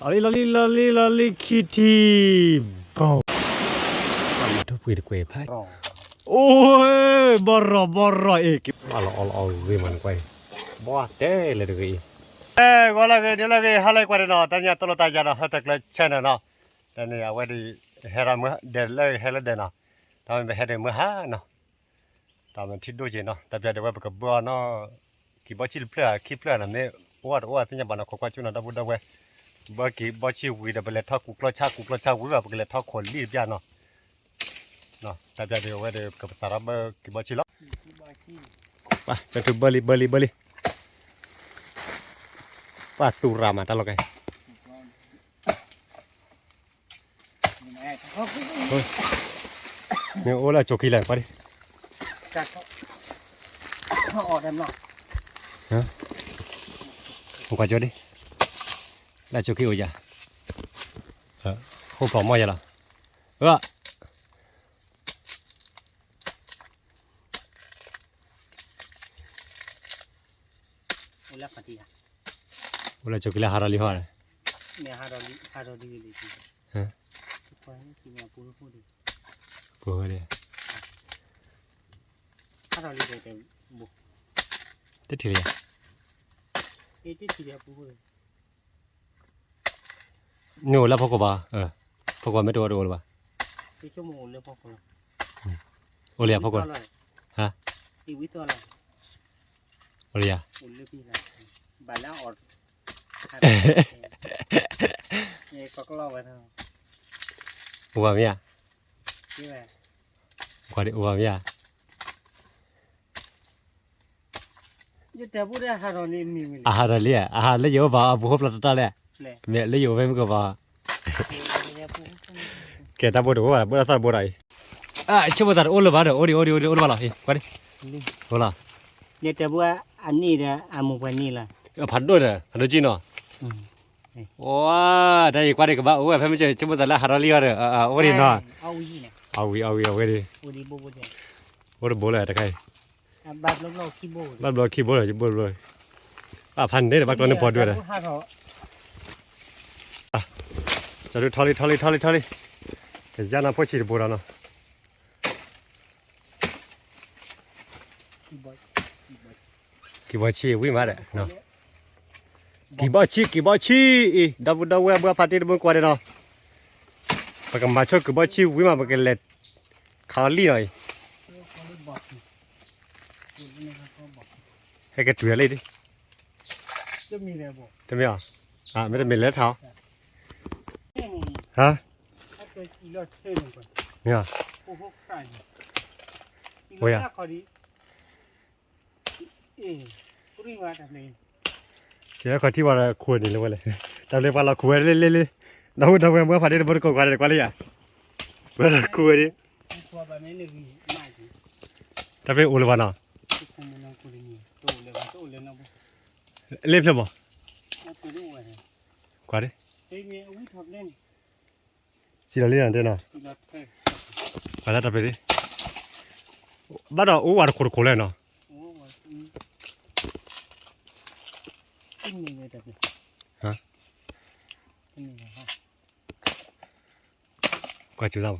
lali kitty บ่มาทุกปีตะเกวพายโอ้ยบ่รอเอกเอาเวมันกวยบ่เต้เลยตะเกก็ละเวเดี๋ยวละเวหาเลยกว่าเนาะตะเนี่ยตลอดตายาเนาะตะกละเชนเนาะตะเนี่ยเอาไว้ดิเฮรามื้อเดลเลยเฮลเดเนาะตอนไปเฮเดมื้อหาเนาะตอนมันทิดดูจิเนาะตะเปียเดี๋ยวว่าก็บ่เนาะกี่บ่ชิลเพลอคิเพลอน่ะเนี่ยว่าที่จะบ่เนาะก็จุนะดะบุดะเวบ่กี่บ่ชิวีดะเบลทอกุกลชาวิว่าเบลทอคนรีบยาเนาะแต่เดี๋ยวไว้เดี๋ยวกับสารบกี่บ่ชิลไปไปถึงเบลีป้าตูรามาตลอดไงเนี่ยโอ้ละโจกี้แหลงไปดิจัดเขาออกได้หรอฮะผมก็จอดิละโจกี้โอ้ยเขาพร้อมมั้ยล่ะโอ้ละปฏิยาโอ้ละโจกี้ละฮาราลีฮาร์เนี่ยฮาราลีเลยฮะไปที่เนี่ยปูดิปูเลยฮาราลีเลยบุติดที่เลยติดที่เนี่ยปูเลยโน่ละพกบ่พกบ่ไม่โดนบ่ที่ชั่วโมงเลยพกละโอเลียพกบ่ฮะอีวิตัวละโอเลียอุ่นเลยพี่ละบาแล้วอดเนี่ยก็ล่อไว้เถอะอัวเมียนี่แหละกว่าดิอัวเมียจะแต่พูดได้ฮาราลีมีมั้ยฮาราลีเยอะบ่บุคบละตะเลยเมียเลยอยู่ไปมันก็บ่แกตาบ่ดูว่าบ่ซะบ่ได้ชิบ่ซะโอลบ่ดโอดิโอลบ่ล่ะเฮ้กว่าดิโอล่ะเนี่ยแต่ว่าอันนี้เนี่ยอามุวันนี้ล่ะพันโดเด้พันโดจีเนาะว้าได้กว่าดิก็บ่โอ้เพิ่นจะชิบ่ซะละฮาราลีว่าเด้อโอดิเนาะเอาอีเนี่ยเอาวิดิโอดิบ่เนี่ยโอดิบ่เลยตะไคบัดลอกคีย์บอร์ดบัดลอกคีย์บอร์ดจิบ่เลยพันเด้บักตัวนึงพอด้วยเด้จะดูทอลิจะน่าพอชีบ่ล่ะเนาะกี่บ่ชีวิมาเด้เนาะกี่บ่ชีดาเวบ่ปาติบ่กว่าเด้เนาะปากมาชกี่บ่ชีวิมาบ่กเล็ดคาลีหน่อยให้กระจุยเลยดิจะมีอะไรบ่จะมีไม่ได้มีเล็ดเท้าฮะเนี่ยโอ้ยเจ้าคนที่ว่าควรนี่เลยว่าเลยแต่เรียกว่าเราควรเลยเราเมื่อผ่านได้บริกรกันกว่าเลยอ่ะเมื่อควรดิแต่เป็นอุลวานาเล็บเลยบ่กว่าดิสิเราเรียนได้เนาะมาแล้วไปดิบ้านเราโอ้วันโคเลยเนาะฮะกว่าจุดเรา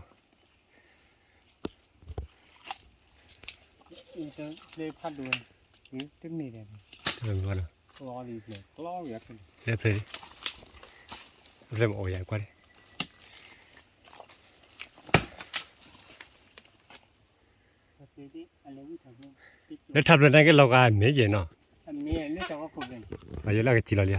จะได้พัดด้วยเต็มนี่เลยเรื่องว่าเนาะกล้อดีเลยกล้ออยากเล็บเลยเริ่มโอ้ยกว่าดิแล้วทำอะไรกันเราก็ไม่เย็นเนาะไม่เรื่องของคนเลยมาเยอะแล้วก็จีเราเลี้ย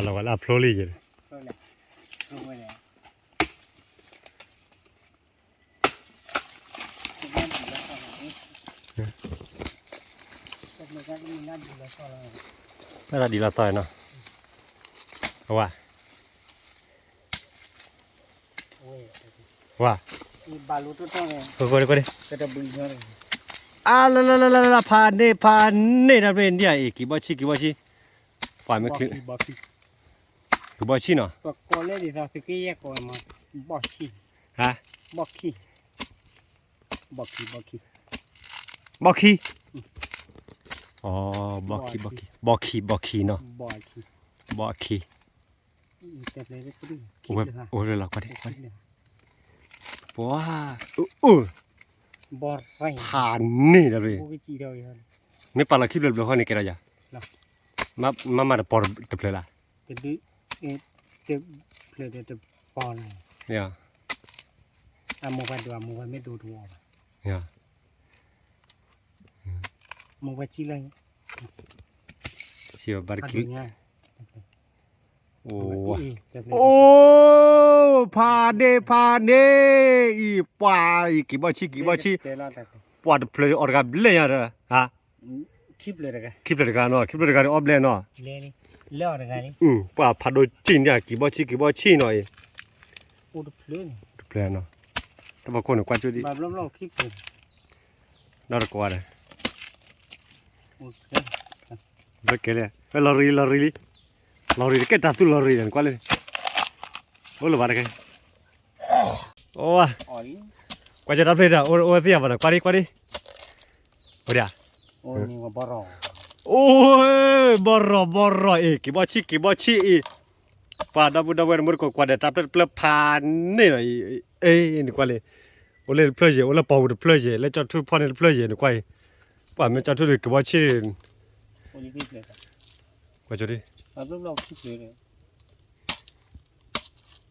เราก็ลาพลลี่จีน่าดีละต่อยเนาะว่าบาลูตัวต้องเลยก็ดิก็จะบึ้งเลยละผ่านนี่นะเรนเดียกี่บ่ชีฝ่ายไม่คลึง คือบ่ชิเนาะ ตัวโกเล่ดิซาสกี้แยกก่อนมาบอกขี้ ฮะ บอกขี้บอกขี้ บ่ขี้อ๋อบ่ขี้เนาะ บอกขี้ บ่ขี้ แต่เลยก็ดี โอ้ยโอ้ยเราก็ได้ว้าบอกไร ผ่านนี่แล้วเลย กูไปจีเดียวอย่าง ไม่ปลาคลิปเลยเขาเนี่ยแกระยะมาปอดตะเพลละ จะดื้อจะเลยจะปอน เนี่ย มูไปดูมูไปไม่ดูทัวร์ เนี่ย มูไปจีเลย เสียบาร์กิ ง่าย โอ้ โอ้ พาเนอีปลาอีกี่บ่ชีปอดเพลออร์กันเลยอ่ะฮะ คลิปเลยกัน คลิปเลยกันเนาะคลิปเลยกันออฟเลยเนาะ เล่นี่เล่าอะไรกันนี่ ปลาพัดโดจินเนี่ยกี่บ่ชีหน่อย โอ้ดูเพลิน เพลเนาะแต่บางคนกว่าจุดดิ แบบล้อคลิปเลย น่ารักกว่าเลย โอ้เพลิน เลิกเลยลอรี่แกตัดตัวลอรี่นั่นกว่าเลยโอ้ละบาร์กันโอ้ อ๋อก ว่าจะรับเพลอ่ะโอ้เสียบนะกว่าดิโอ้เดี๋ยว โอ้นี่ก็บรอ โอ้ยบรอกี่บ่ชีปาดับมือก็กว่าเดตับเพลผ่านนี่หน่อยนี่กว่าเลยโอ้เลยเพลย์โอ้ละปอดเพลย์แล้วจอดทุกพอนี่เพลย์นี่กว่าป่ามันจอดทุกกี่บ่ชี โอ้ยคลิปเลย กว่าจุดดิ แบบล้อคลิปเลย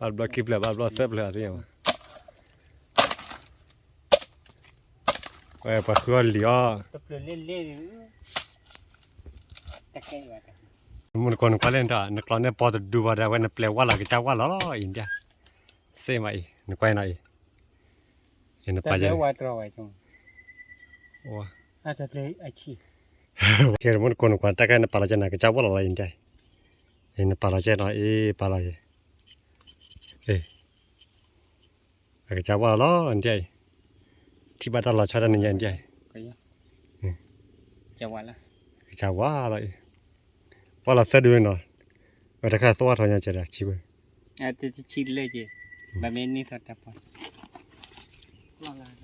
บาร์บล็อกคลิปเลยบาร์บล็อกเซฟเลยอะไรอย่างเงี้ยปะคือเหลียว แต่เพลินเล่นแต่แค่แบบ มันคนกว่าเล่นด่านักร้องเนี่ยพอจะดูว่าได้วันนั้นเปลี่ยนว่าหลักจะว่าล้ออินเดียเสียไหมนึกว่าไหนเห็น แต่ ป่ะจ๊ะ เดี๋ยวว่าตรอยจง โอ้ อาจจะเลยไอชี เห็นมันคนกว่าแต่กันป่าละเจนะก็จะว่าล้ออินเดียเห็นป่าละเจนะป่าละก็จะว่าล้ออินเดียที่บ้านเราชอบนั่นอินเดีย ก็ยังจะวันละ จะว่าอะไรว่าเราเสียด้วยเนาะว่าถ้าข้าตัวทอนจะได้ชิบ อาจจะชิลเลยจีแบบนี้สัตว์แต่พอ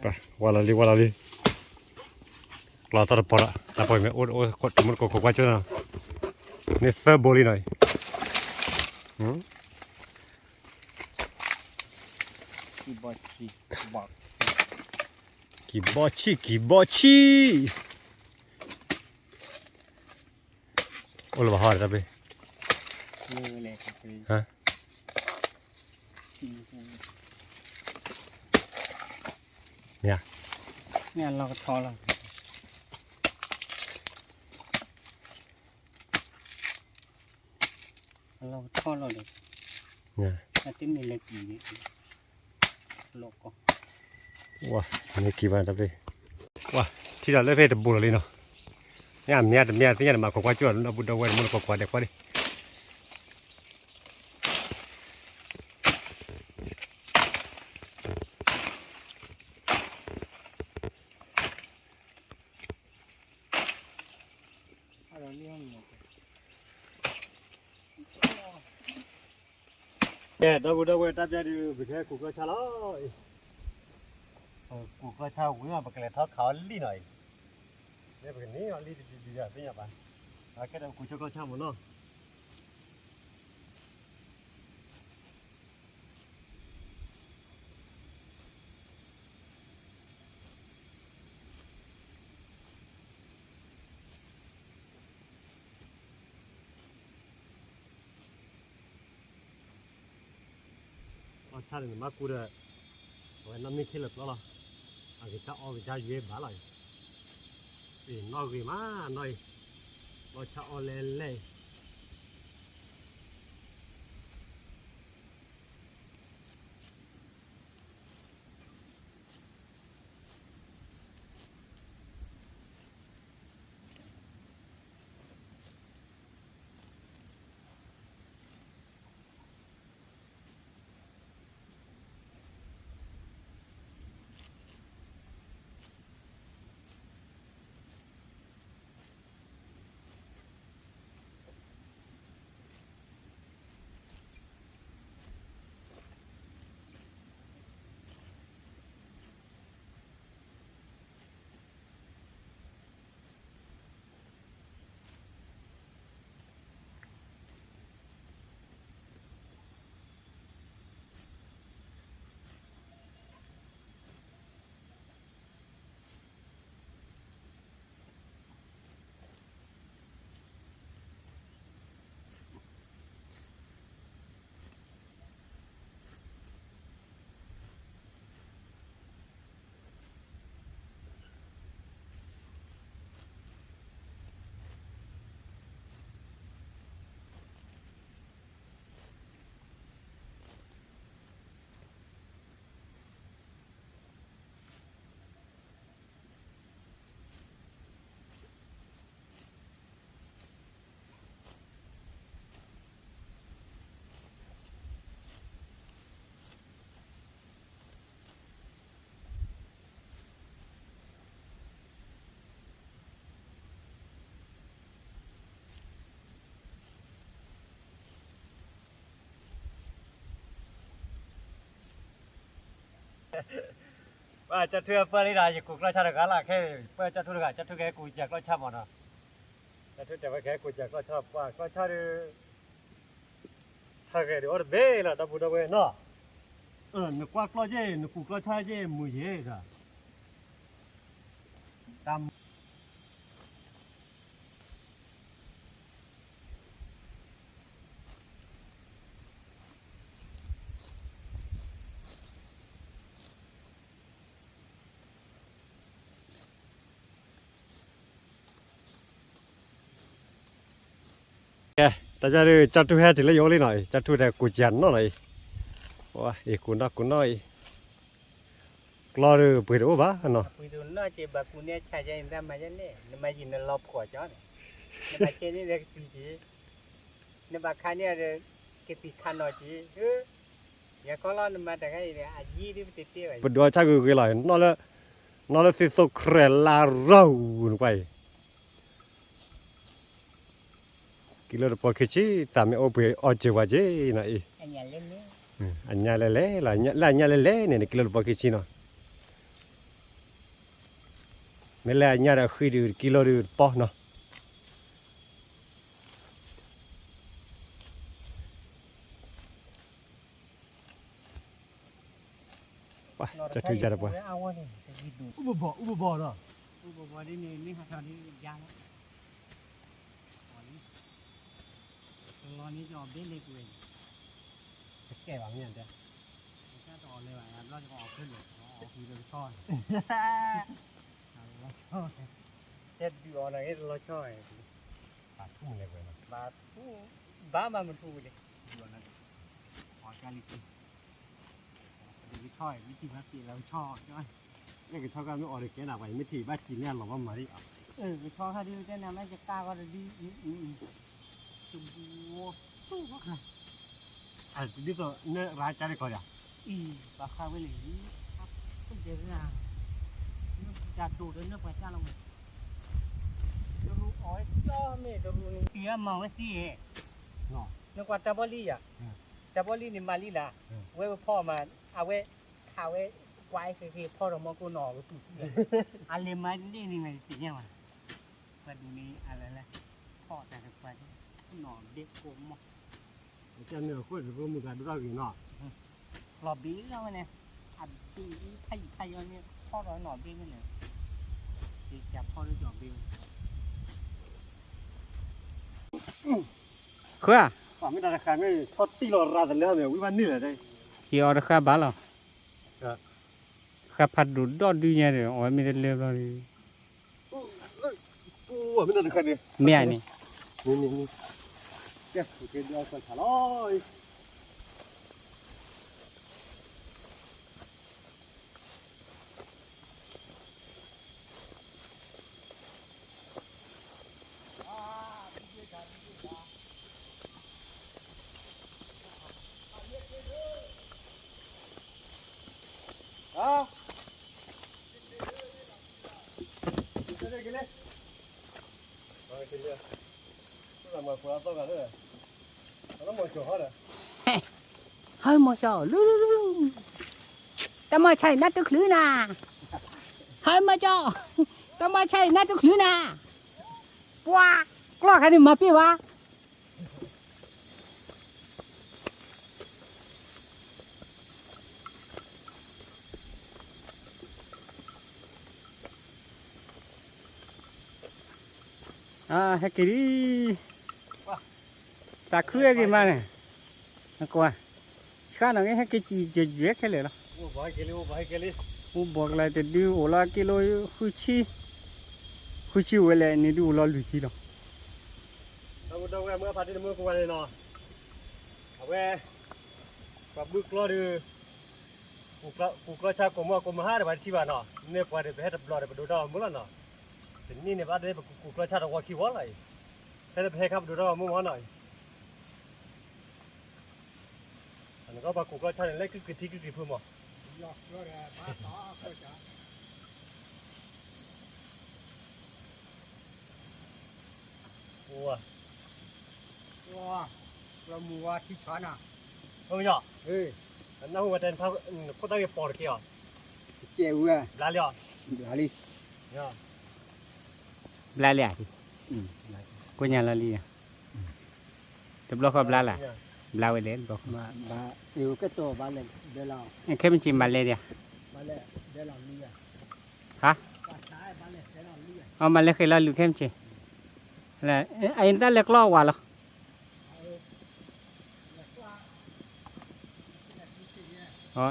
ไปว่าเราลีเราตัดปอละแต่พอไม่โอ้กดมันก็กว่าจุดนะนี่เฟอร์บอลหน่อยกีบอชีบอก กี่บอชีโอ้ละบ้าฮาร์ดไป นี่เลยครับ ฮะเนี่ยเราก็ทอแล้วเราทอเราเลย เนี่ย แต่ที่มีเล็กอีนี่โลกก็ ว้านี่กี่วันไปว้าที่เราเล่นเพจบุญเลยเนาะเนี่ยเมียที่เนี่ยมากกว่าจุดเราบุญเราเว้นมันกว่าเด็กกว่าดิ เราเลี้ยงเนี่ย เนี่ยเราบุญเราเว้นตัดยาดีไปแค่กูก็ชะล้อกูก็ชะกูเนี่ยไปเกลี่ยท้อเขาลีหน่อยเนี่ยไปนี่ลีดีๆเป็นยังไงแค่เรากูชะก็ชะหมดเนาะชาเนี่ยมากูเด้อวันนั้นมีที่หลับแล้วล่ะอาจจะเอาไปจ่ายเยอะบ้าเลยนอกกี่มาหน่อยเราจะเอาเล่น ว่าจะเทื่อเพื่อลิดาจะกูกระชากกันละแค่เพื่อจะทุกข์จะทุกข์แค่กูจะกระชากมันนะจะทุกข์แต่ว่าแค่กูจะกระชากว่ากระชากถ้าแค่เดี๋ยวเบ้ละดับบุดับเบ้เนาะนึกว่ากระเจนึกกูกระชากเจมือเย่จ้ะตามแต่จะดูจัดทุกแห่ถึงเลยโยเลยหน่อยจัดทุกแต่กูจันเนาะหน่อยว้าอีกูน่ากูน้อยกลัวดูไปดูบ้าเนาะ คุยดูน่าจะแบบกูเนี่ยชายใจอินทร์มาจันเนี่ยนมายินนรอบขวดจ้อนนมาเชนี่เด็กปีจีนมาคันเนี่ยเด็กปีคันหน่อยจีอย่าก็ร้อนมาแต่ก็เนี่ยอายีที่มันติดเตี้ยไป บดว่าชักกูกี่หลายนอละสิโซเครลาเราไปกิโลปอคิชิตามเอาไปอเจวาเจนะอี อันนี้เล่นเนี่ย อันยาเล่ละยาเล่เนี่ยกิโลปอคิชิเนาะไม่ละยาเราคุยดูกิโลดูปอเนาะว้าจะถือจะได้ปะ เอาวะนี่จะยิดดู อุบบ่เนาะ อุบวนี่นี่หาทางนี้ยาวรอนี้จะออกเบ้เล็กเว้ย แก่บางอย่างจ้ะ ถ้าต่อเลยว่ะเราจะออกขึ้นเลยออกคือเราช่อยเราช่อยเจ็ดอยู่อะไรเราช่อย ปากพุ่งเลยเว้ย บ้าผู้บ้ามามันพูดเลยอยู่นั้นออกการลิขิตวิช่อยวิธีพักตีเราช่อยใช่ไหม นี่คือชอบการไม่ออกเลยแกหนักไปไม่ถีบ้าจีนเนี่ยหรอว่ามาดิ วิช่อยถ้าดูจะนำให้จะกล้าก็จะดีจุ่มวัวสู้ก็ค่ะ อ่ะดิตัวเนี่ยร้านจ้าได้ก่อนอ่ะ ปลาคาเวลีครับก็เจอหน้าจัดดูด้วยเนื้อปลาจ้าลงดูอ๋อย่อเมฆดูนี่เตี้ยมองไว้สิเนาะนึกว่าจับบอลี่อ่ะจับบอลี่นี่มาลี่ละเว้ยพ่อมาเอาเว้ข่าวเว้ไว้คือพ่อเรามองกูหน่อกูตุ๊ดอะไรมานี่นี่ไงสิเนี่ยมันมาดูนี่อะไรละพ่อแต่ละไปหน่อเด็กโกม จะเนื้อข้นหรือว่ามือการดูเราอยู่เนาะ หลอบบี้แล้วเนี่ยอัดตีไทยเนี่ยพ่อร้อยหน่อบี้กันเลยตีจับพ่อด้วยหน่อบี้คือ ป่าไม่ได้ราคาไม่ทอดตีหลอดราแต่แล้วเนี่ยวิวันนี้แหละได้ ที่เอาราคาบ้าหรอข้าพัดดูดอดดูเนี่ยเลยโอ้ยไม่ได้เลี้ยวเลย กูไม่ได้ราคาเนี่ย เมียนี่ นี่แกโอเคเดี๋ยวสั่งขาลอยอ่ะกินเลยกินเลยกินเลยเรามาคุยต่อกันเลยเรามาโจ้เขาเลย เฮ้ยมาจ่อลุแต่มาใช่นัดตุกลือนาเฮ้ยมาจ่อแต่มาใช่นัดตุกลือนาว้ากล้าใครนี่มาพี่วะให้กี่ดีตาเคลื่อนกี่มาเนี่ยนักว่าข้าหนังให้กี่จีเยอะแค่เลยล่ะ โอ้บายเกลี่โอ้บายเกลี่ กูบอกอะไรแต่ดูโอลากิโลคุชิเวลนี่ดูโอลาลุชิหรอ เราดูแวเมื่อพัดที่เมื่อกูวันเลยเนาะเอาแวกับบึกรอดูกูก็ชากูมาหาเดี๋ยววันที่วันเนาะเนี่ยพอเดี๋ยวไปให้ดับรอเดี๋ยวไปดูดาวมื้อละเนาะถึงนี่เนี่ยบ้านเดี๋ยวกูก็ชาตัวคิดว่าอะไรให้เดี๋ยวไปให้ครับดูดาวมื้อวันหน่อยอันนี้ก็ปกูก็ชาเล็กคือที่คือเพิ่มอ่ะโอ้ย ว้าเรามัวที่ช้อนอ่ะ เฮ้ยอ่ะ เฮ้ย อันนั้นหัวใจพักก็ต้องปอดเกี่ยว เจ้าอ่ะ ลาเลียว อะไร เนี่ย บลาเลยกูยังลาลีแต่บล็อกก็บลาล่ะบลาไว้เล่นบอก บ้าอยู่ก็ตัวบ้านเลยเดี๋ยวเรา แค่เป็นจิมบาเลยเดีย บ้านเลยเดี๋ยวเราเลี้ย ฮะ บ้านซ้ายบ้านเลยเดี๋ยวเราเลี้ย เอามาเลยเคยลาลูเข้มจิแล้วไอ้นั่นเล็กล้อว่าหรออ๋อ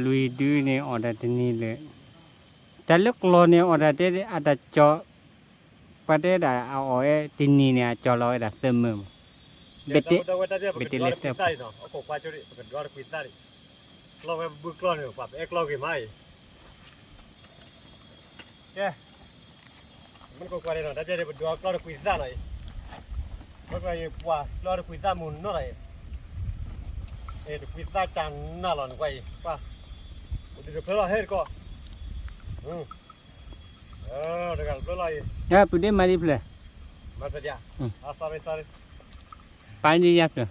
ลุยดูเนี่ยออเดอร์ที่นี่เลยแต่เล็กล้อเนี่ยออเดอร์ที่อาจจะจอประเดี๋ยวเอาไอ้ที่นี่เนี่ยจอเราได้เสมอเบ็ดเตะ Bete leste no o ko pa chori ko dwar kuitari lo we bu klo ne pa ek lo ge mai keมันก็กว่าเลยเนาะแต่เดี๋ยวดูกล้อคุยซ่าหน่อยมันก็ยังว่ากล้อคุยซ่ามุนเนาะไรคุยซ่าจังน่าหลอนกว่าป่ะเดี๋ยวเพิ่งเราเฮ็ดก็เดี๋ยวกันเพิ่งเรา Ya, pude mari pula. มาเสียsorry Pani ya pula.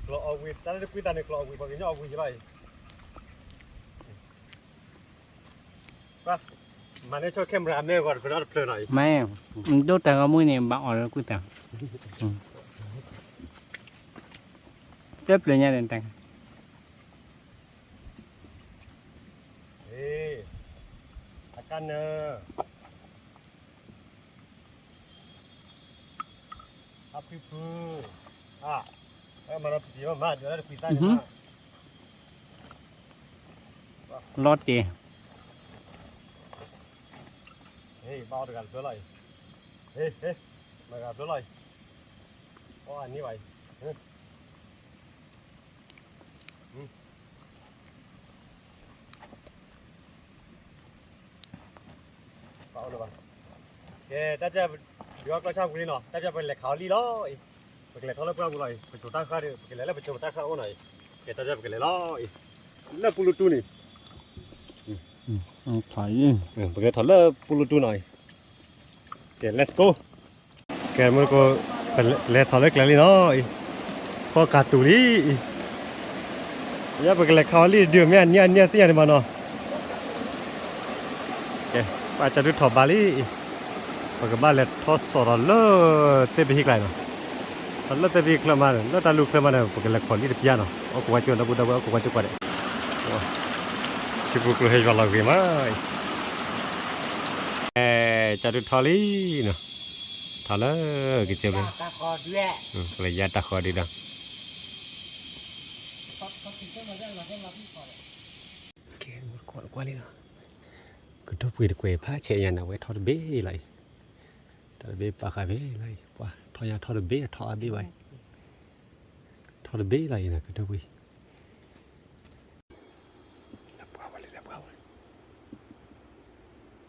กล้อเอาคุยแต่เดี๋ยวคุยตาเนี่ยกล้อเอาคุยพอกินเอาคุยใช่ไหมป่ะมันเนี่ยชอบเข้มแรงเนี่ยก่อนเพื่อนเราเพลินหน่อย Mai, do ta kamu ni ba orang ku ta. Tep nya dan tang. อาการเนอะอัพพิพูมันดีมากเดี๋ยวเราคุยได้นะ Lot dia. เฮ้ยบ้าด้วยกันเพื่ออะไรเฮ้มากันเพื่ออะไรอ๋ออันนี้ไว้บ้าด้วยกันแกถ้าจะเดี๋ยวก็ช่างกูนี่เนาะถ้าจะเป็นเหล็กขาวลีล้อเป็นเหล็กเขาเล่าเพื่อนกูเลยเป็นจุดตั้งค่าดิเป็นเหล็กแล้วเป็นจุดตั้งค่าโอ้หน่อยแกถ้าจะเป็นเหล็กล้อแล้วปูรูตูนี่ Thoi. เป็นเหล็กถอดแล้วปูรูตูหน่อยแก let's go แกมันก็เป็นเหล็กถอดเหล็กแล้วลีเนาะพอการตูนี่อย่าเป็นเหล็กขาวลีเดือดเนี่ยเสียเลยมาเนาะแกป้าจะดูถอดบาลีปกบ้านเล็ดทอดสดเลยเตะไปที่ไกลเนาะตอนเล็ดเตะไปคลมาเนี่ยแล้วตาลูกคลมาเนี่ยปกเล็ดคนที่พิจารณาโอ้กูว่าจวนดับดับกูว่าจุกว่าเด็ชิบุกลูเฮจวาลาวีมาจะดูทอลีเนาะทอเลยกิจเบ ตาคอด้วย เลยยาตาคอดีนะ เขาถึงต้องมาเรื่องเราให้เราพี่ก่อน แกงกอดกว่าเลยเนาะก็ทุบวีดเกวผ้าเชียนเอาไว้ทอดเบ้เลยทอดเบ้ปากาเบ้เลยว่าทอดยาทอดเบ้ทอดดีไว้ทอดเบ้เลยนะก็ทุบวีรับว่าเลย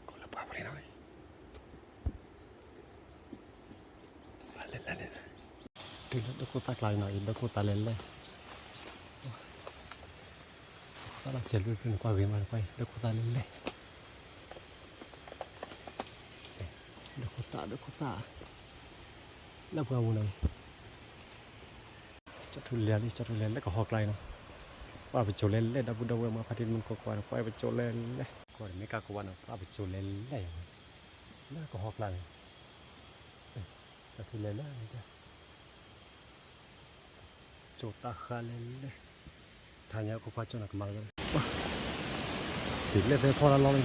คนรับว่าเลยหน่อยเล่นถึงแล้วก็ตักลายหน่อยแล้วก็ตาเล่นเลยถ้าเราเจอลูกเป็นกว่าเวียนมาไปแล้วก็ตาเล่นเลยเดี๋ยวตาแล้วพวกเราเลยจะทุเรียนแล้วก็หอกไกลเนาะว่าไปโจเล่นดับบุดาวมาพัฒน์มันก็กว่าไปโจเล่นเลยก่อนไม่กล้ากวนเนาะว่าไปโจเล่นเลยแล้วก็หอกไกลจะทุเรียนแล้วจ้ะโจตาคาเล่นเลยทางนี้ก็ฟ้าจนกมาเลยถึงเล่นไปพอละร้อย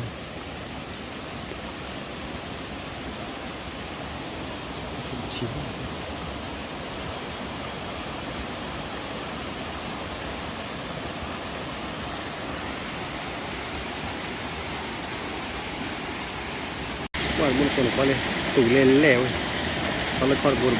ชิ้นว่ามันคนก็เลยตู่เล่นแล้วเขาเลยคอร์บัว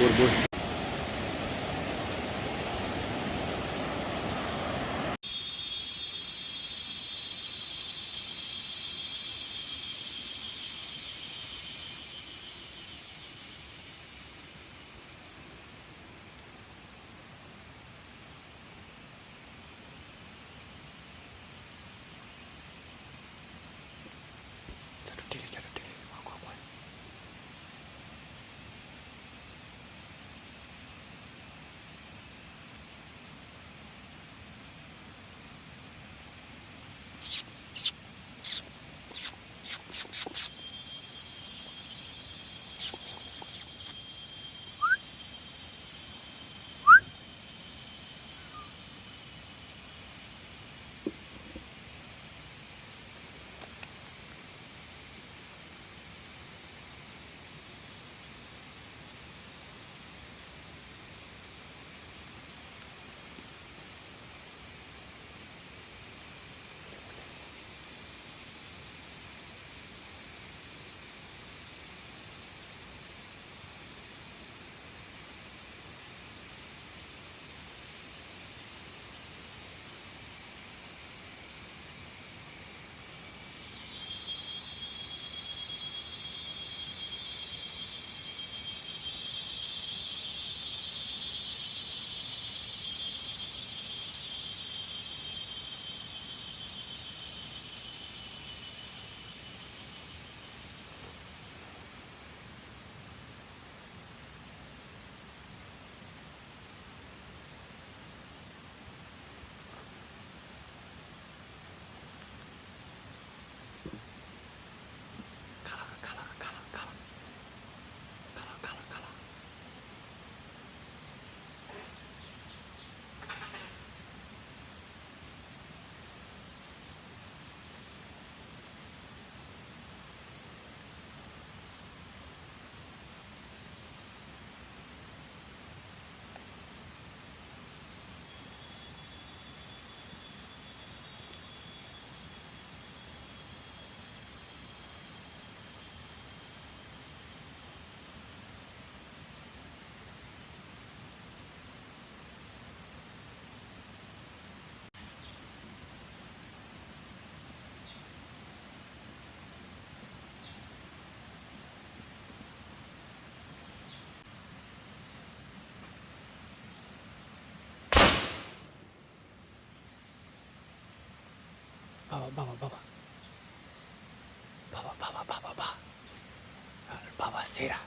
Baba Sera.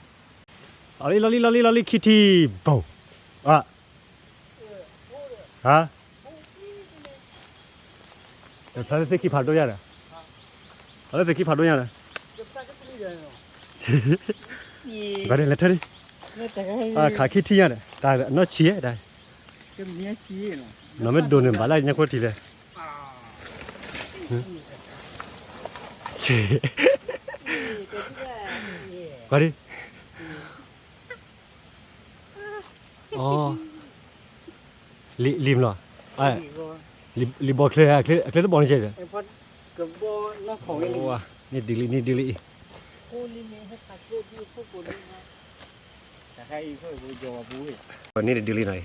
Lolly, kitty, bow. Ah. Huh? The plastic keep hard yada. I let the keep hard yada. Got it, letter. Ah, kitty yada. Not cheer that. ก็มีชี้เหรอ No, me don't know. I like Nakotile. Got it? Oh. Lim lo. Ah, lim ball clear the ball je. ไอ้พอดกับบ่นอกของไอ้ลิง Oh, ni dili. กูลิงให้ตัดเลือดที่พวกกูนี่นะแต่ใครอีกคนกูจะว่าบุ้ย Ni dili nai.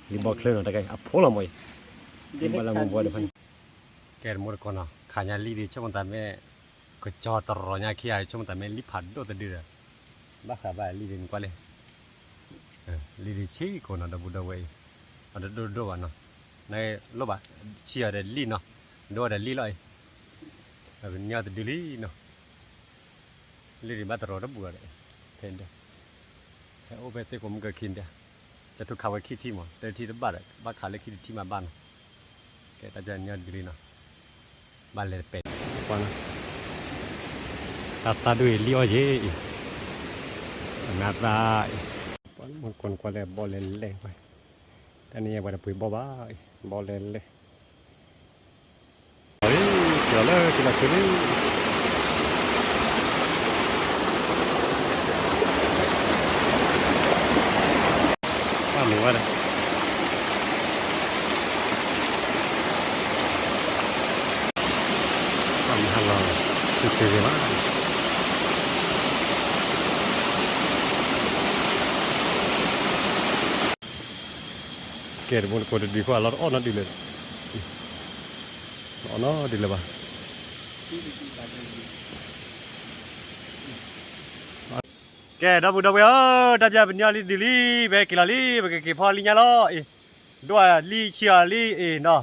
Lim ball clear no takai. Apola moi. Lim ball mo buat depan. Ker mur kono. Khanya li di cuma tame ko cho toronya kia cuma tame li phado ta dir. Ba kha ba li din kwale. Li di chi kono da buda wei. Ada do ba no. Nai lo ba chi ada li no. Do ada li loi. Abi nya ta dili no. Li di ba toro da bu ada. Pende. O be te ko mu ka kin dia. จะทุกข่าวคิดที่หมดแต่ที่บ้านบ้านขาเล็กคิดที่มาบ้านแกตาจะเนี่ยดีนะบ้านเลยเป็ดก่อนตาด้วยเลี้ยวเย่นาตาบางคนก็เลยบอลเล่นเล่ไปแต่นี่วันปุ๋ยบ้าบอลเล่นเลยเฮ้ยเดี๋ยวเลยจะมาซื้อหนูอะไรทำฮัลโหลชื่อว่าเกิดบนคนดีกว่าเราอ้อนนั่นดีเลยอ้อนนั่นดีเลยป่ะแกดับบุดับดับยาเป็นยาลีดีลีเบกิลาลีเบกิพอลีญาล้อด้วยลีเชียลีเนาะ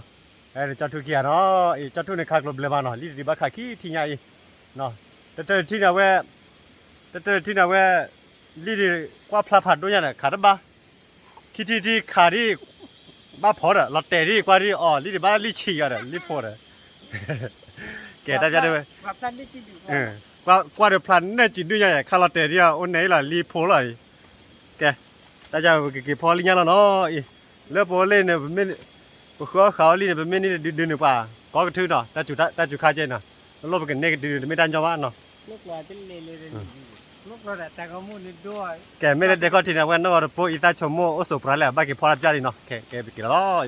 จัตุเกียเนาะจัตุในคากลบเลบานเนาะลีดีบักขาขี้ที่ใหญ่เนาะแต่ที่น่ะเว้ลีดีกว่าพลาผัดด้วยเนี่ยขาดบ้าขี้ที่ขาดีบ้าพอดเราแต่ดีกว่าดีอ๋อลีดีบ้าลีเชียลีพอดแกดับยาด้วย ครับท่านได้กินอยู่กว่าเดือพลันเนี่ยจิตด้วยใหญ่คาราเตเรียโอนไหนล่ะรีโพเลยแกแต่จะกี่พอลีเนี่ยแล้วเนาะเลือกโพเล่นเนี่ยไม่เขาลีเนี่ยเป็นไม่นี่ดื้อหนึ่งป่าก็กระทืบเนาะแต่จุดขาเจนเนาะลบไปกันเนี่ยดื้อไม่ดันจังหวะเนาะ ลูกหลานจะเล่นลูกหลานแต่ก็มุ่งนิดด้วย แกไม่ได้เด็กก็ทีนะวันนั้นเราโพอีตาชมโมโอสุพระแล้วบ้ากี่พอรับจารีเนาะแกไปกี่ร้อย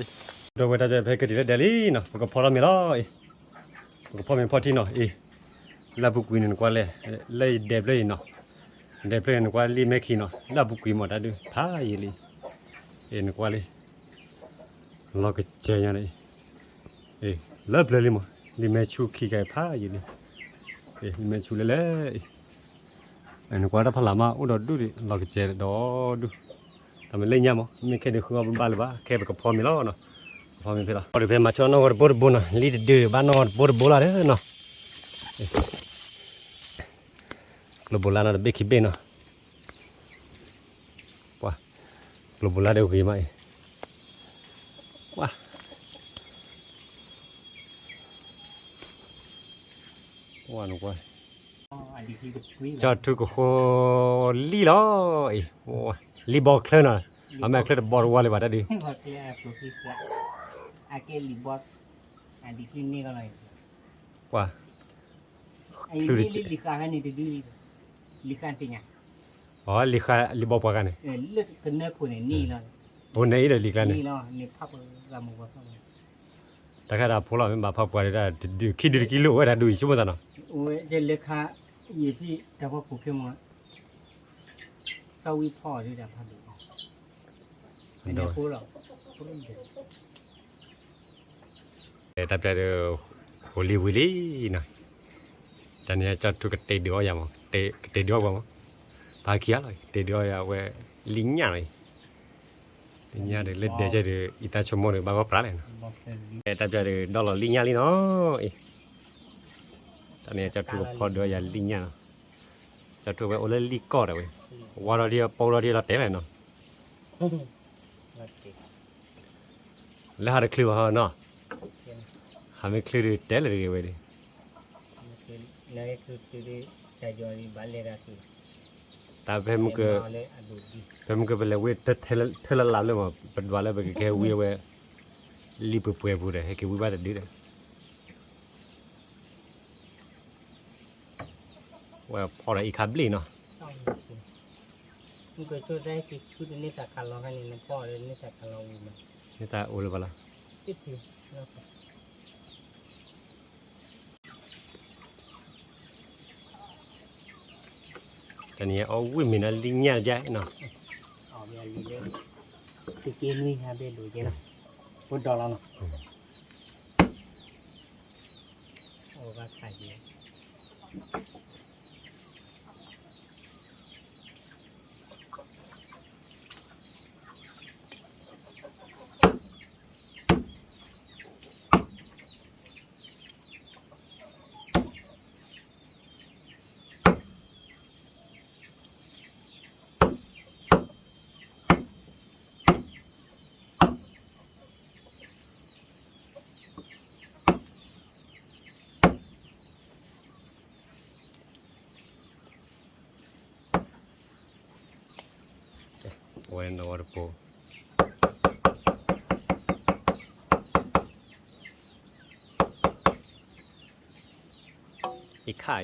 โดยเวลาจะไปกันที่เดลี่เนาะก็พอเราไม่ร้อยก็พอมีพอที่เนาะla buku ni kwa le deble no deble ni kwa li meki no la buku mo da du tha yi li ni kwa le lo ke che nya ni la ble li mo li me chu ki kai pha yi ni li me chu le ni kwa da pha la ma u do du ri lo ke che do du ta me le nya mo mi ke de khu ba le ba ke ba ko pho mi lo no pho mi phe la o de phe ma cho no bor bo na li de ba no bor la de no lo bola na be kibe no wah lo bola de ugi mai wah wah no kwa cho tu ko li lo wah li ball clear na ama clear ball wale ba da di พอเทียบตัวที่ว่าอาเกลิบอสอันดีขึ้นนี่ก็เลย wah ไอ้นี่ลิคากันนี่ดีลิคาเป็นไง oh li ball pa kan เลือดกันเนื้อคนนี่เลย oh nei de li kan นี่เนาะนี่พับลามูว่า ta ka da phola me ba pha kwa da ki di kilo wa da du chu ma da no โอ้ยจะเลขาอยู่ที่แต่ว่าผูกเข้มมาเศร้าวิพ่อที่จะพับดูไม่ได้พูดหรอกพูดไม่ได้ ta pya de holy willy na ta ne cha tu ka te dio ya mo te dio ba mo ba kia lo te dio ya we linya ni linya de le de je de ita chomo de ba ko pra le na บอกเลย ta pya de dollar linya li no อันนี้จะถูกพอเดือยาลิญญาจะถูกไปโอเลลิกอดเอาไว้ว่าเราเดียวปอเราเดียวเราเตะเลยเนาะ รัดติด แล้วหาได้คลิวเขาเนาะ เขียน หาไม่คลิวเตะเลยเว้ยดิ นั่นคือที่จะจอยบาเลราคือ แต่เพิ่มก็ เลยอดูดี เพิ่มก็เป็นเลยเว้ยเทละลาเลยมาเป็นวันเลยเป็นแค่เว้ยรีบไปพูดเลยให้แค่วิบัติดีเลยว่าพอได้อีกคับลีเนาะ ต้องมึงเคยช่วยได้ที่ชุดนี้จากการลองให้นี่พ่อเลยนี่จากการลองมัน นี่ตาโอเลยเปล่า ติดทีแล้วก็ แต่เนี่ยเอาวิ่งมีนะลิญญาใหญ่เนาะ ออกเรียนดีเลยสกินนี่ฮะเบลูเจนะพูดดอลลาร์เนาะโอ้ก็ขายเยอะ โอ้ยนอร์โปอีกไข่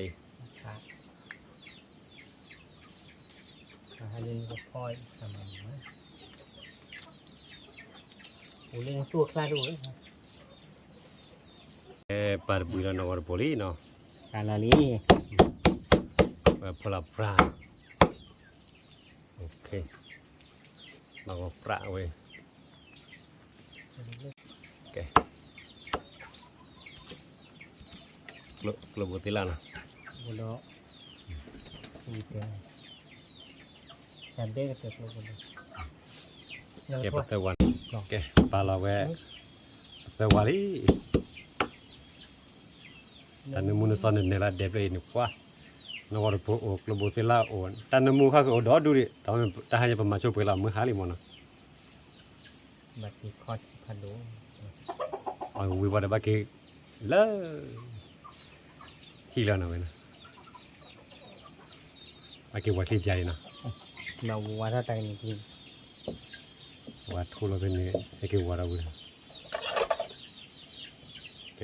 ครับอันนี้ก็พ่อยทำมันนะโอ้เล่นตัวคลาดด้วย ปาร์บุยนอร์โปลีเนาะ การละนี้ พลาปราโอเคเราก็ปราเว้ยโอเคกลับติลานะ บุโรอีเตอร์จับเด็กตัวบุโร เก็บตะวันโอเคปลาเราแวะตะวันนี้แต่ในมุนสอนเนี่ยละเด็บเลยนี่กว่านอร์โปโอกลับติลาโอนแต่ในมุข้าก็ดอดูดิตอนนั้นแต่ให้ประมาณช่วงเวลามือหาลิมอนนะ บัตรคอร์ดคาดู อ๋อวิวัฒน์บ้าเกล่ะฮีแล้วนะเว้ยนะบ้าเกวัดที่ใหญ่นะ เราว่าถ้าใจนี่คือ วัดทุเราเป็นเนี่ยให้เกวัดเอาเว้ยโอเค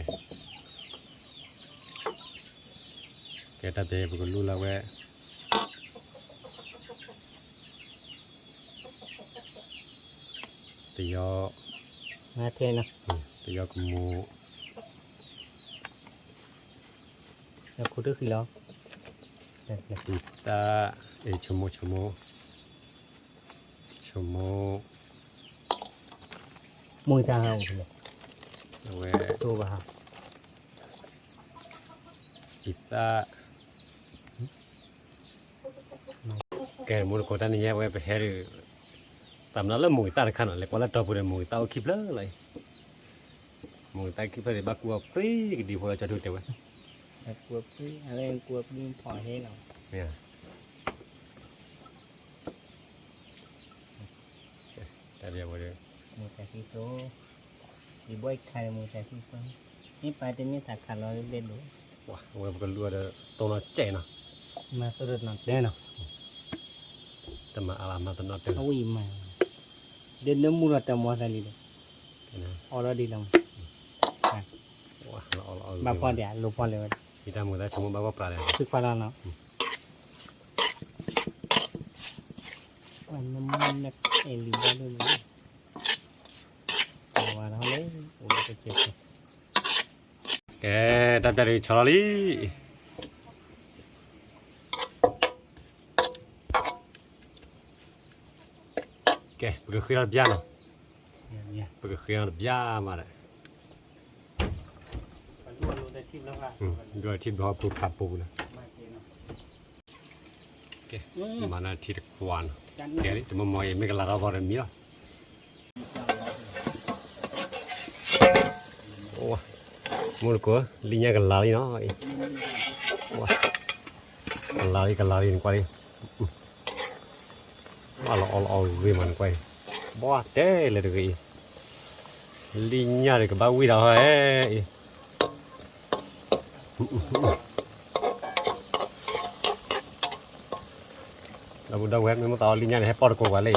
แกตัดเดี๋ยวก็รู้แล้วเว้ยตียอ มาเทนะ ตียอกมู แล้วคุณดูคือแล้ว ตีตาชั่วโมมือจะเอาเลย เอาเว้ย ตัวบ้า ตีตาแกมูลกอตันนี่เว้ยไปเฮร์ตามนั้นแล้วมวยตาขนาดเล็กว่าแล้วตัวเป็นมวยตาคลิปเลยมวยตาคลิปเลยบ้ากัวฟรีก็ดีพอจะดูเดี๋ยว แต่กลัวพี่อะไรกลัวพี่พอให้เรา เนี่ยแต่เดี๋ยวไปเลย มือแต่ที่โตดีบ่อยใครมือแต่ที่โตนี่ไปแต่นี่ตัดขาดเราเล่นดู ว้าเว้ยมันรัวเด้อตัวน่าเจ๋งนะ มาสุดหนักได้เนาะ แต่มาอารามาตัวน่าเจ๋ง เอาอีมาเดินน้ำมูลแต่มอสันดีเลย นะ ออร์ดีลง ว้าเรา บางพอเดี๋ยวลูกพอเลย ที่ทำมือได้ชั่วโมงบ้าว่าปลาเลย คือพอแล้วเนาะมันน้ำมันนักเอลิบ้าด้วยมั้ยว่าเราเลยโอ้ยจะเจ็บ แกตัดใจชอลลี่แกเปิดเครื่องบินเนาะ เนี่ย เปิดเครื่องบินมาเลย รู้ได้ทิพย์แล้วค่ะ ด้วยที่บอกปูขับปูนะ มาเจเนาะ โอเคมาหน้าที่ควัน จัน เดี๋ยวนี้จะมามองไม่กันละเราบอกเรื่องนี้หรอโอ้มูลกัวลิญญากันลาลีเนาะ cái lái quay lo về mình quay bỏ té là được gì linh nhà được cái bao quy đâu ấy đâu hết mới tao linh nhà này hết bỏ được quả lấy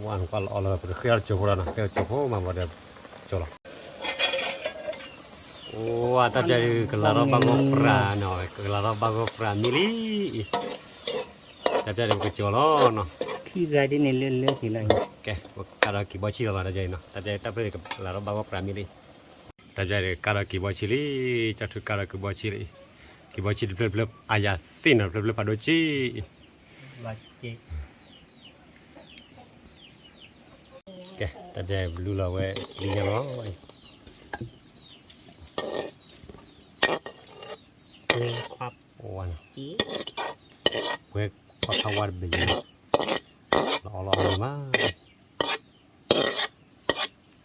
วันก็เอาเลยเคลียร์จุกแล้วนะเคลียร์จุกมาหมดเลยจุกโอ้แต่จะกลาเราบางก็ปราเนาะกลาเราบางก็ปรามิลีแต่จะเป็นกุศลเนาะ khi ra đi nên lên thì lại แกการกี่บ่ชิลมาแต่ใจเนาะแต่ใจแต่เป็นกลาเราบางก็ปรามิลีแต่ใจการกี่บ่ชิลีจะถือการกี่บ่ชิลีกี่บ่ชิลีเปล่าอายาสินเปล่าปาโดจี và chị แกแต่ใจรู้แล้วว่าลิงเนาะ pháp วัน chí เวกพอทวารเบลีรอมา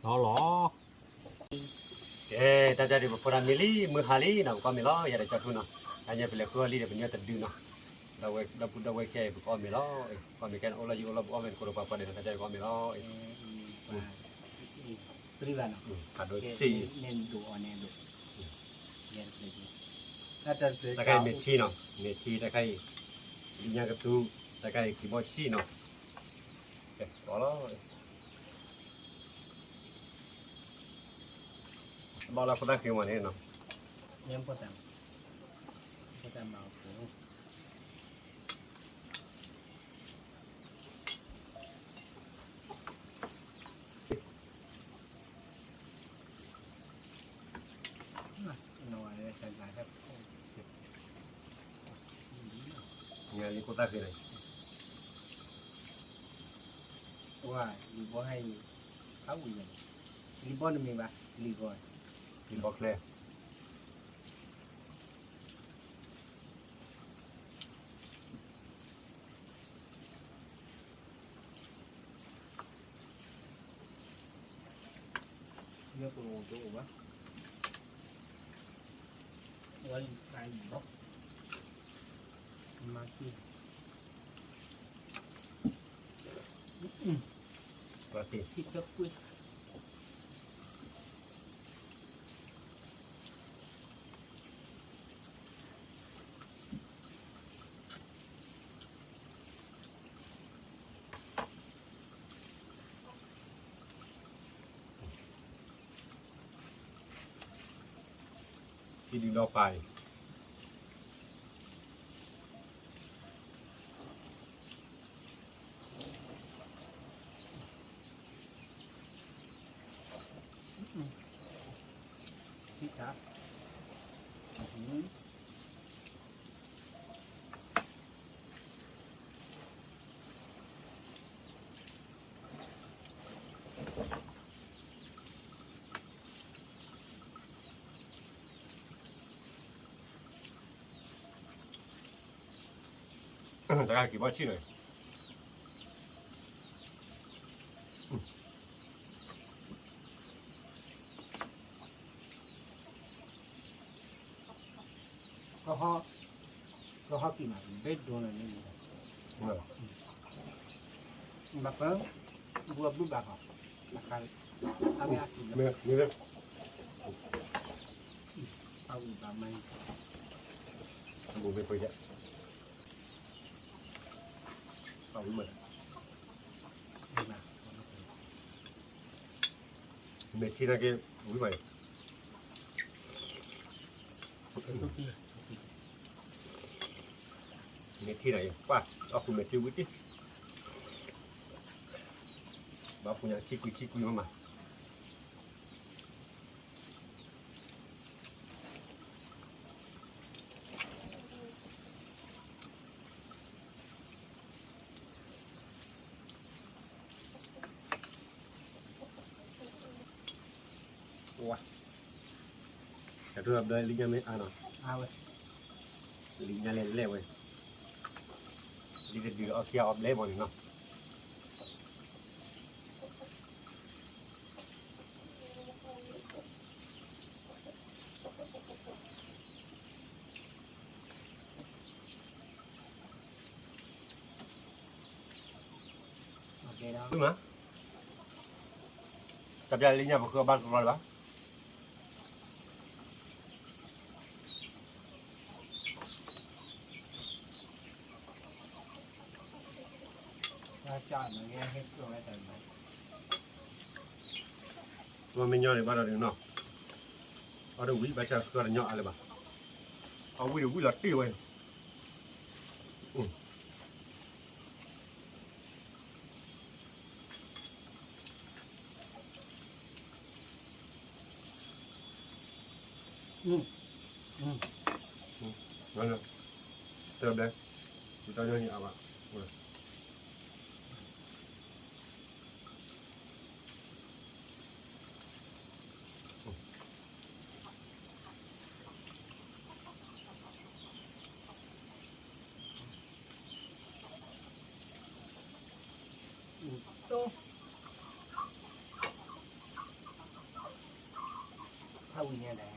nó lỏ แต่จะได้บอกว่ามิลีมือฮาลีนะก็มิล้ออย่าได้จับทุนนะอันนี้เป็นเรื่องคือลีเดี๋ยวเป็นเนื้อตัดดื้อนะเราพูดเราแค่ก็มิล้อก็มีแค่โอลายูโอลาบุอเมนโคโรปาปาเดนแต่ใจก็มิล้อ privano ขาดโดยสี่ nên đủ nên đủ nên đủ น่าจะเสีย ตะไคร้เมทีเนาะเมทีตะไคร้ลิญญากระตูตะไคร้กิบอชีเนาะก็แล้วบอกเราคนตั้งคือวันนี้เนาะ nem potem bảo phụ nói là lại các งานนี้คนตั้งคือไหน ว่าลีบอให้เขาอย่างลีบอนี่มีปะลีบอ กินบอกเลย เลือกโรงตัววะวันตายบล็อกมาที่ ปกติ ที่ก็คุยที่ดึงเราไป ที่ครับ ตะไคร้กี่บอชีเลย ก็เขากินมาเบ็ดโดนอะไรนี่บักเบิ้งบัวบุบักอ่ะบักใครทำยากกิน เมื่อเมื่อ เอาอีกแบบไม่ บุญไปคุยเยอะเอาหมด ไม่มา เมทีนั่นก็วิ่งไป ทุกที เมทีไหนป้าเอาคุณเมทีวิ่งดิบ้าpunya kikui mama wah itu ada linya me ano เอาไว้ linya lele we linya di akia ob le bon no đúng hả tập ra đi nhà vào cửa ban rồi bác Ra chọn mà nghe hết rồi cái tầng này. mà mình nhỏ thì bắt đầu được nào ở đâu quý bà cha cửa nhỏ lại bà ở quý lọt tiêu ấy nói rồi tiếp đây chúng ta nhớ nhẹ bạn Tô. Thâu nha đây.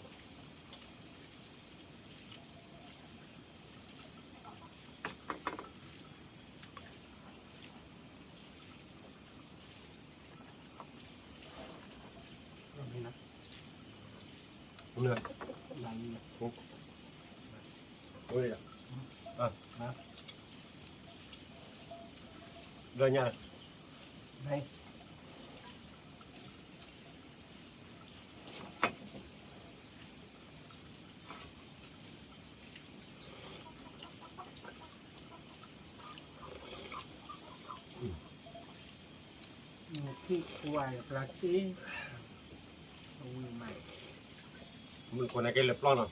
đúng rồi Là gì? ôi rồi nha Đây. Khi quay là cái ui mày mình còn này cái lợp lo nào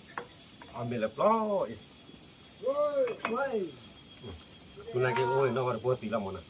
mình lợp lo ôi ôi con này cái ôi nó còn bơ tí lắm mà